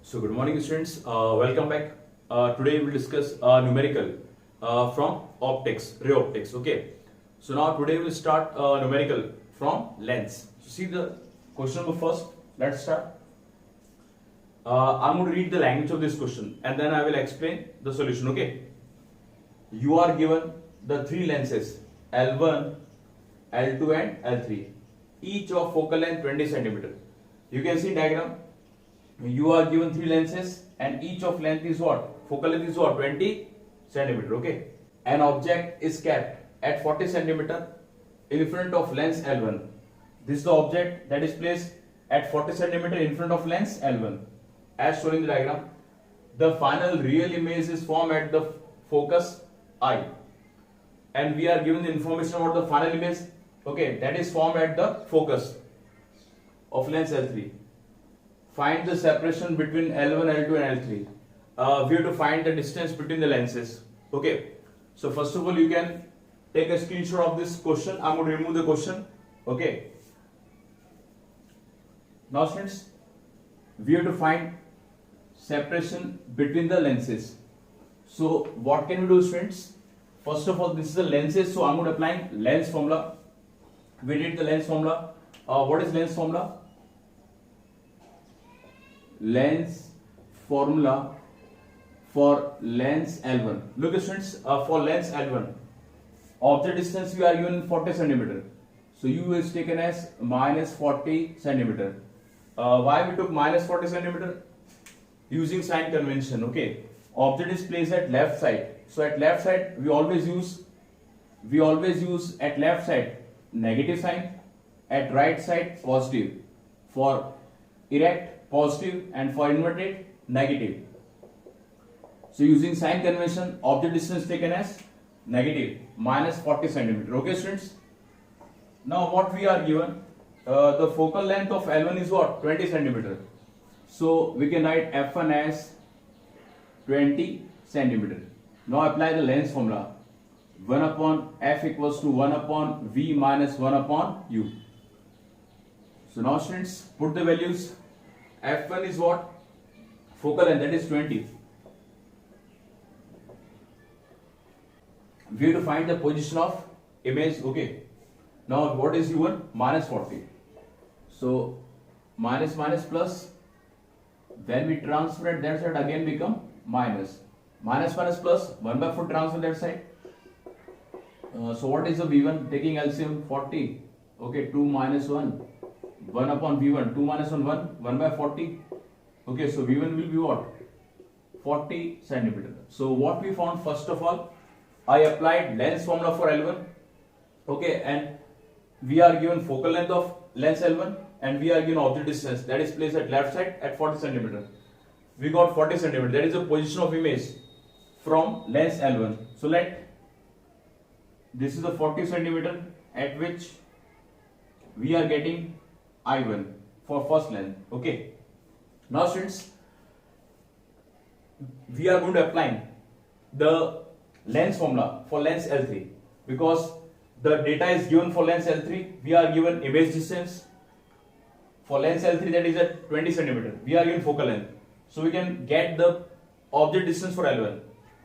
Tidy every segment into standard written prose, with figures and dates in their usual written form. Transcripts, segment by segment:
So good morning students, welcome back. Today we will discuss numerical from optics, ray optics. Okay. So now today we will start numerical from lens. So see the question number first. Let's start. I'm going to read the language of this question and then I will explain the solution. Okay. You are given the three lenses L1, L2 and L3, each of focal length 20 centimeter. You can see diagram. You are given three lenses and each of length is what? Focal length is what? 20 centimeter. Okay. An object is kept at 40 centimeter in front of lens L1. This is the object that is placed at 40 centimeter in front of lens L1. As shown in the diagram, the final real image is formed at the focus I. And we are given the information about the final image. Okay, that is formed at the focus of lens L3. Find the separation between L1, L2 and L3. We have to find the distance between the lenses. Okay. So first of all, you can take a screenshot of this question. I'm going to remove the question. Okay. Now students, we have to find separation between the lenses. So what can we do, students? First of all, this is the lenses. So I'm going to apply lens formula. We did the lens formula. What is lens formula? Lens formula for lens L1. Look students, for lens L1, object distance we are given 40 centimeter. So U is taken as minus 40 centimeter. Why we took minus 40 centimeter? Using sign convention. Okay. Object is placed at left side. So at left side we always use at left side negative sign, at right side positive. For erect positive and for inverted negative. So using sign convention, object distance taken as negative minus 40 centimeter. Okay students. Now what we are given, the focal length of L1 is what? 20 centimeter. So we can write F1 as 20 centimeter. Now apply the lens formula. 1 upon F equals to 1 upon V minus 1 upon U. So now students, put the values. F1 is what? Focal length, that is 20. We have to find the position of image. Okay. Now what is U1? Minus 40. So minus minus plus. When we transfer it that side, again become minus. Minus minus plus, 1 by 4 transfer that side. So what is the V1? Taking LCM 40. Okay, 2 minus 1. 1 upon V1, 2 minus 1, 1 by 40. Okay, so V1 will be what? 40 centimeter. So what we found, first of all, I applied lens formula for L1. Okay, and we are given focal length of lens L1 and we are given object distance that is placed at left side at 40 centimeter. We got 40 centimeter. That is the position of image from lens L1. So this is the 40 centimeter at which we are getting I1 for first length. Okay. Now students, we are going to apply the lens formula for lens L3 because the data is given for lens L3. We are given image distance for lens L3, that is at 20 centimeter. We are given focal length. So we can get the object distance for L1,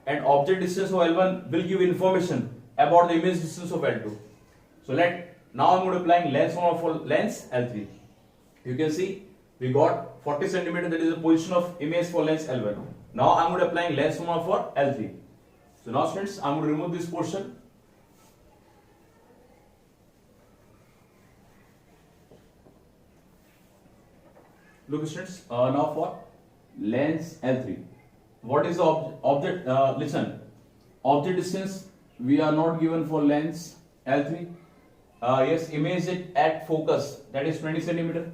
and object distance of L1 will give information about the image distance of L2. So now I'm going to apply lens formula for lens L3. You can see we got 40 centimeter, that is the position of image for lens L1. Now I'm going to apply lens formula for L3. So now students, I'm going to remove this portion. Look students, now for lens L3. What is the object? Listen, object distance we are not given for lens L3. Yes, image at focus, that is 20 centimeter.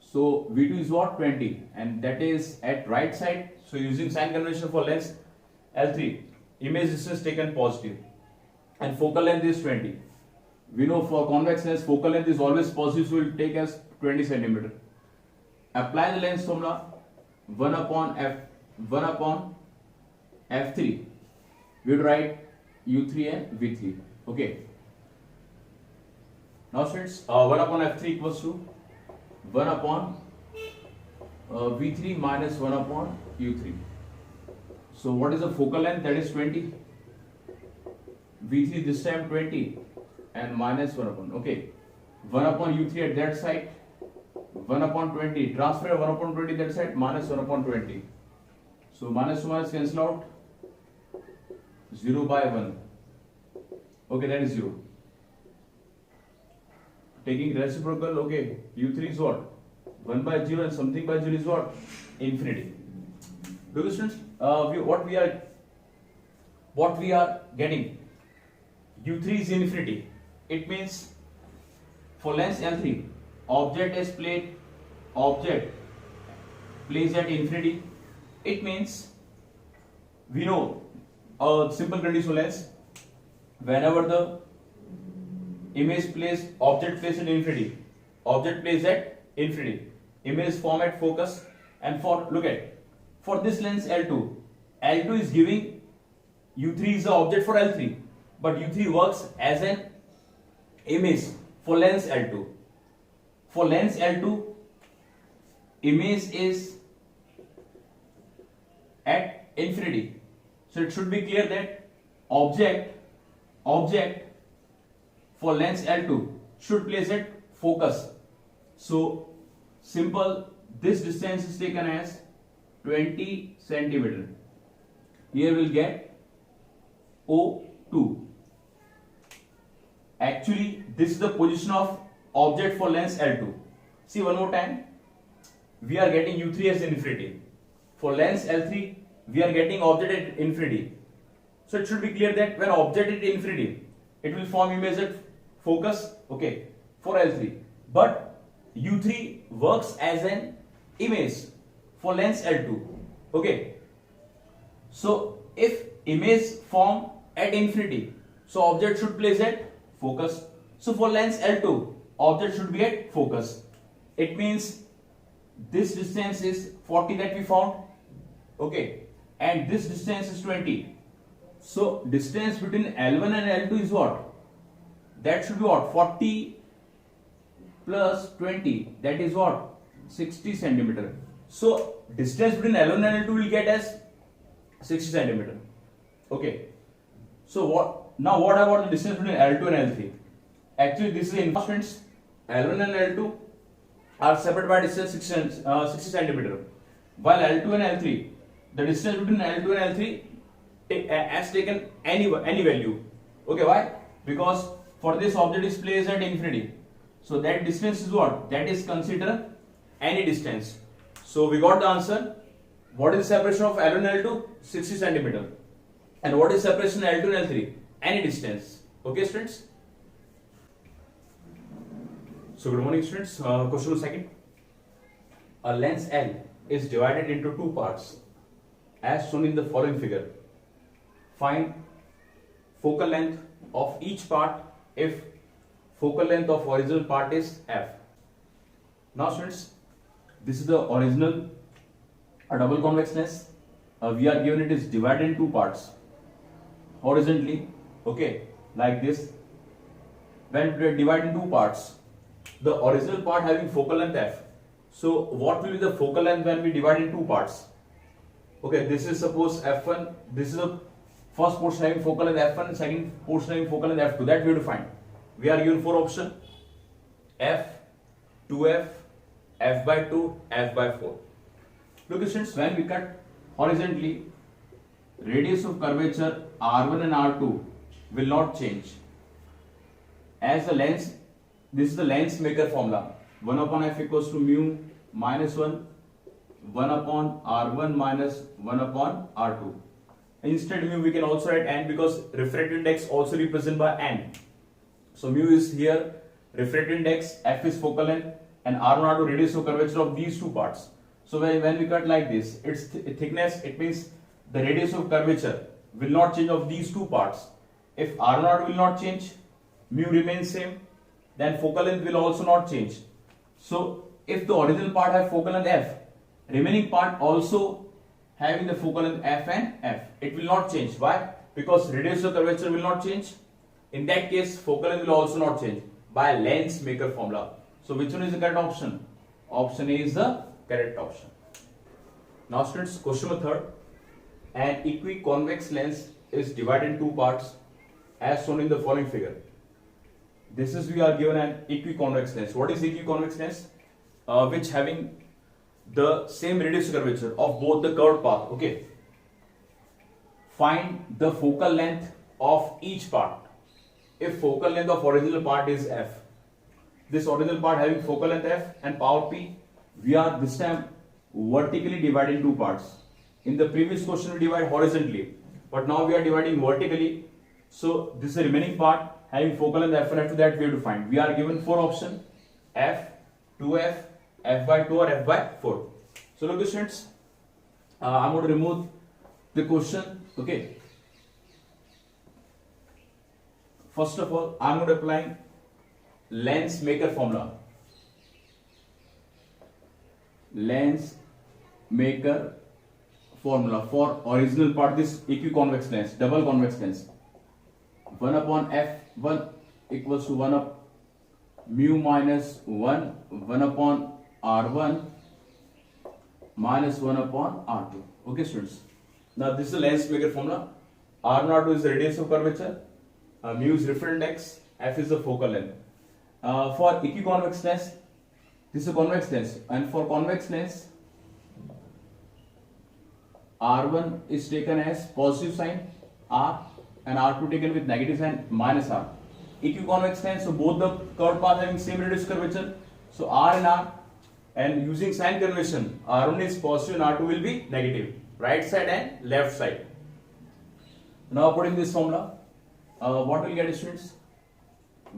So V2 is what? 20, and that is at right side. So using sign convention for lens L3, image distance taken positive and focal length is 20. We know for convex lens focal length is always positive, so we will take as 20 centimeter. Apply the lens formula. 1 upon F3. We will write U3 and V3. Okay. Now students, 1 upon F3 equals to 1 upon V3 minus 1 upon U3. So what is the focal length? That is 20. V3 this time 20 and minus 1 upon, okay, 1 upon U3 at that side, 1 upon 20, transfer 1 upon 20 that side, minus 1 upon 20. So minus 1 cancel out, 0 by 1. Okay, that is 0. Taking reciprocal, okay, U3 is what? 1 by 0 and something by 0 is what? Infinity. Look, students, what we are getting, U3 is infinity. It means for length L3, object placed at infinity. It means we know a simple condition length. Whenever the object placed at infinity, image form at focus, and for this lens L2 is giving U3 is the object for L3, but U3 works as an image for lens L2. For lens L2, image is at infinity. So it should be clear that object for lens L2 should place at focus. So simple, this distance is taken as 20 centimeter. Here we'll get O2. Actually, this is the position of object for lens L2. See one more time. We are getting U3 as infinity. For lens L3, we are getting object at infinity. So it should be clear that when object at infinity, it will form image at focus, okay, for L3. But U3 works as an image for lens L2, okay. So if image form at infinity, so object should place at focus. So for lens L2, object should be at focus. It means this distance is 40 that we found, okay, and this distance is 20. So distance between L1 and L2 is what? That should be what? 40 plus 20, that is what? 60 centimeter. So distance between L1 and L2 will get as 60 centimeter. Okay. So what about the distance between L2 and L3? Actually, this is in students. L1 and L2 are separated by distance 60 centimeter. While L2 and L3, the distance between L2 and L3 has taken any value. Okay, why? Because for this object is placed at infinity. So that distance is what? That is consider any distance. So we got the answer. What is the separation of L1 and L2? 60 centimeter. And what is separation of L2 and L3? Any distance. Okay, students? So good morning, students. Question second. A lens L is divided into two parts as shown in the following figure. Find focal length of each part if focal length of original part is f. Now students, this is the original a double convex lens. We are given it is divided in two parts horizontally, okay, like this. When we divide in two parts, the original part having focal length f. So what will be the focal length when we divide in two parts? Okay, this is suppose f1, this is the first portion having focal length f1 and second portion having focal length f2. That we have to find. We are given four options: f, 2f, f by 2, f by 4. Look students, when we cut horizontally, radius of curvature R1 and R2 will not change. As the lens, this is the lens maker formula. 1 upon f equals to mu minus 1, 1 upon R1 minus 1 upon R2. Instead mu we can also write n because refractive index also represented by n. So mu is here refractive index, f is focal length, and R1 R2 radius of curvature of these two parts. So when we cut like this, its thickness, it means the radius of curvature will not change of these two parts. If R1 R2 will not change, mu remains same, then focal length will also not change. So if the original part have focal length f, remaining part also having the focal length f and f, it will not change. Why? Because radius of curvature will not change. In that case, focal length will also not change by lens maker formula. So which one is the correct option? Option A is the correct option. Now students, question number third. An equiconvex lens is divided in two parts as shown in the following figure. This is, we are given an equiconvex lens. What is equiconvex lens? Which having the same radius curvature of both the curved path. Okay. Find the focal length of each part. If focal length of original part is f, this original part having focal length f and power p, we are this time vertically dividing two parts. In the previous question we divide horizontally, but now we are dividing vertically. So this is the remaining part having focal length f, and after that we have to find. We are given four options: f, 2f, f by 2 or f by 4. So look students, I'm going to remove the question. Okay. First of all, I'm going to apply lens maker formula. Lens maker formula for original part, this equiconvex lens, double convex lens. 1 upon f1 equals to 1 up mu minus 1 upon r1 minus 1 upon r2. Okay students. Now this is the lens maker formula. R naught is the radius of curvature, mu is referent index, f is the focal length. For equiconvex lens, this is a convex lens, and for convex lens, R1 is taken as positive sign R and R2 taken with negative sign minus R. Equiconvex lens, so both the curved path having same radius curvature, so R and R, and using sign convention, R1 is positive and R2 will be negative, right side and left side. Now putting this formula, what will get students?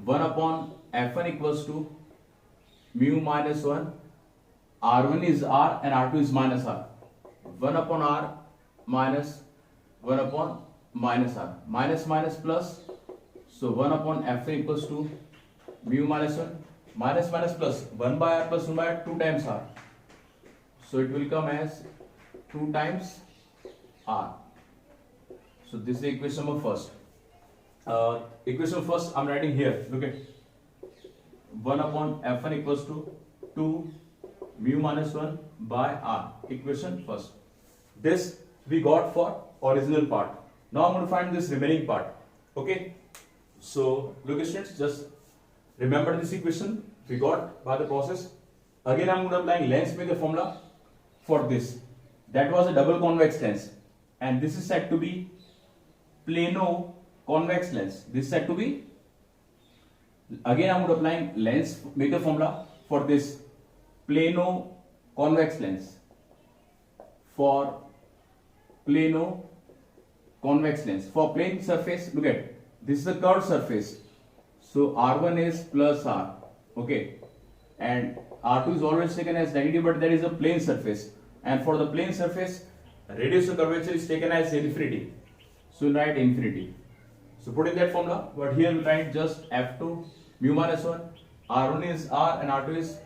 1 upon f1 equals to mu minus 1, R1 is R and R2 is minus R. 1 upon R minus 1 upon minus R. Minus minus plus, so 1 upon f1 equals to mu minus 1, minus minus plus, 1 by R plus 1 by R, 2 times R. So it will come as 2 times R. So this is equation number first. Equation first I'm writing here. Look at 1 upon f1 equals to 2 mu minus 1 by R. Equation first. This we got for original part. Now I'm going to find this remaining part. Okay. So look at students, just remember this equation we got by the process. Again I'm going to apply lens maker formula for this. That was a double convex lens, and this is said to be plano convex lens. This is said to be, again I'm going to apply lens maker formula for this plano convex lens. For plano convex lens, for plane surface, look at this is a curved surface, so R1 is plus R, okay, and R2 is always taken as negative, but there is a plane surface, and for the plane surface radius of curvature is taken as infinity, so we'll write infinity. So put in that formula, but here we'll write just f2 mu minus 1, R1 is R and R2 is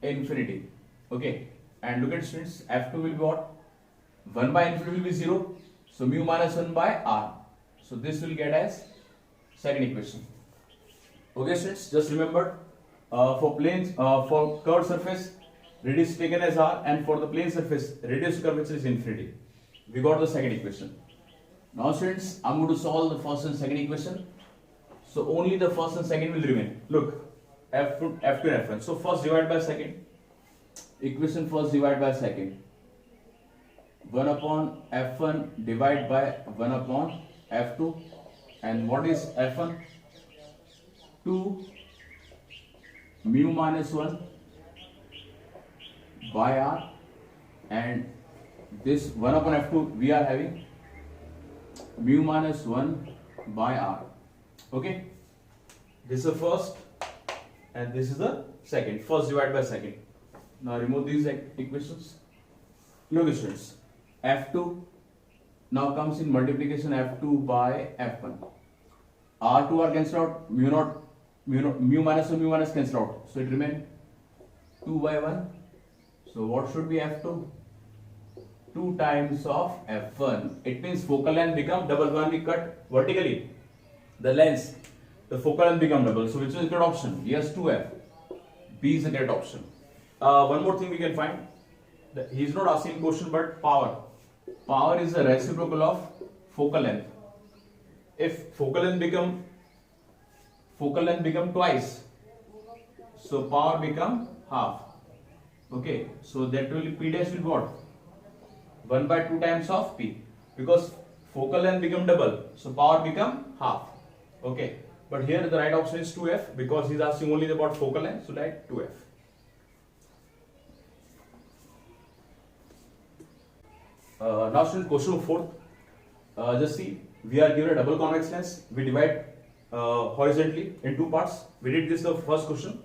infinity, okay, and look at students, f2 will be what? 1 by infinity will be 0, so mu minus 1 by R. So this will get as second equation. Okay students, just remember, for planes, for curved surface radius taken as R, and for the plane surface radius curvature is infinity. We got the second equation. Now students, I'm going to solve the first and second equation. So only the first and second will remain. Look, f2 and f1. So first divide by second. Equation first divide by second. 1 upon f1 divide by 1 upon f2, and what is f1? 2 mu minus 1 by R, and this 1 upon f2 we are having mu minus 1 by R. Okay, this is the first and this is the second. First divide by second. Now remove these equations. Look students, f2 now comes in multiplication, f2 by f1. R2 are cancelled out, mu minus 1 mu minus cancelled out, so it remains 2 by 1. So what should be f2? 2 times of f1. It means focal length become double. When we cut vertically the lens, the focal length become double. So which is the correct option? Yes, 2f. B is the correct option. One more thing we can find. he is not asking question, but power. Power is the reciprocal of focal length. If focal length become twice, so power become half. Okay, so that will P dash will be what? 1 by 2 times of P, because focal length become double, so power become half. Okay, but here the right option is 2F, because he is asking only about focal length, so write 2F. Now students, question 4th. Just see, we are given a double convex lens. We divide horizontally in 2 parts. We did this the first question.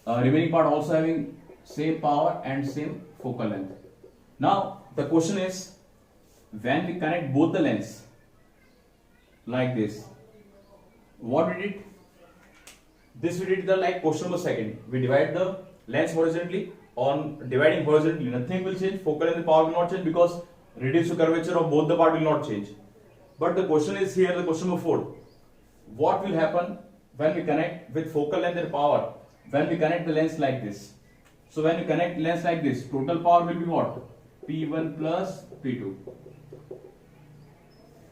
Remaining part also having same power and same focal length. Now the question is, when we connect both the lens like this, what we did? This we did the like question number 2nd. We divide the lens horizontally. On dividing horizontally, nothing will change. Focal length and power will not change, because radius to curvature of both the part will not change. But the question is here, the question number 4. What will happen when we connect with focal length and power? When we connect the lens like this. So when we connect lens like this, total power will be what? P1 plus P2.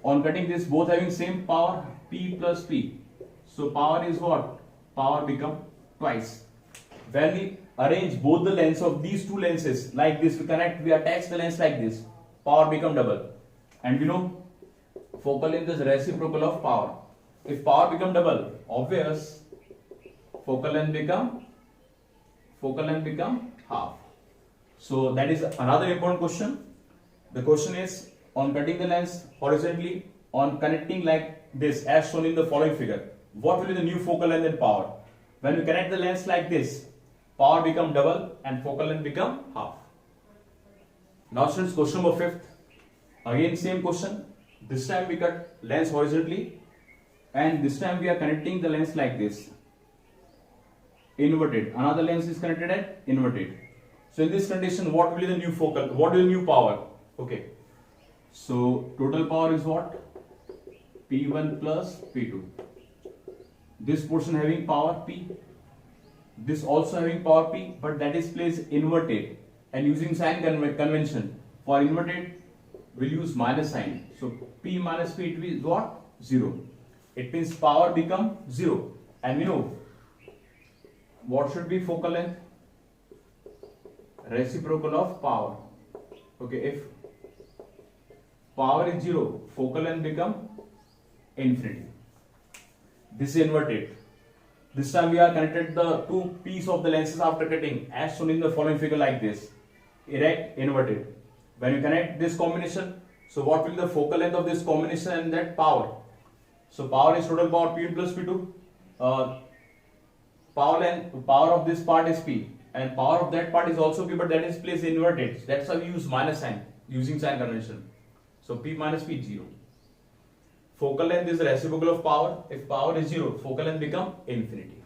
On cutting this, both having same power, P plus P. So power is what? Power become twice. When we arrange both the lengths of these two lenses like this, we attach the lens like this, power become double. And we know focal length is reciprocal of power. If power become double, obvious, focal length become half. So that is another important question. The question is, on cutting the lens horizontally, on connecting like this as shown in the following figure, what will be the new focal length and power? When we connect the lens like this, power become double and focal length become half. Now students, question number 5th. Again same question. This time we cut lens horizontally, and this time we are connecting the lens like this, inverted. Another lens is connected at inverted. So in this condition, what will be the new focal? What will be the new power? Okay. So total power is what? P1 plus P2. This portion having power P. This also having power P, but that is placed inverted, and using sign convention, for inverted we'll use minus sign. So P minus P is what? 0. It means power become 0. And we know what should be focal length? Reciprocal of power. Okay, if power is 0, focal length become infinity. This is inverted. This time we are connected the two pieces of the lenses after cutting as shown in the following figure like this. Erect, inverted. When you connect this combination, so what will be the focal length of this combination and that power? So power is total power P1 plus P2. Power of this part is P, and power of that part is also P, but that is placed inverted. That's why we use minus sign, using sign convention. So P minus P is 0. Focal length is the reciprocal of power. If power is 0, focal length become infinity.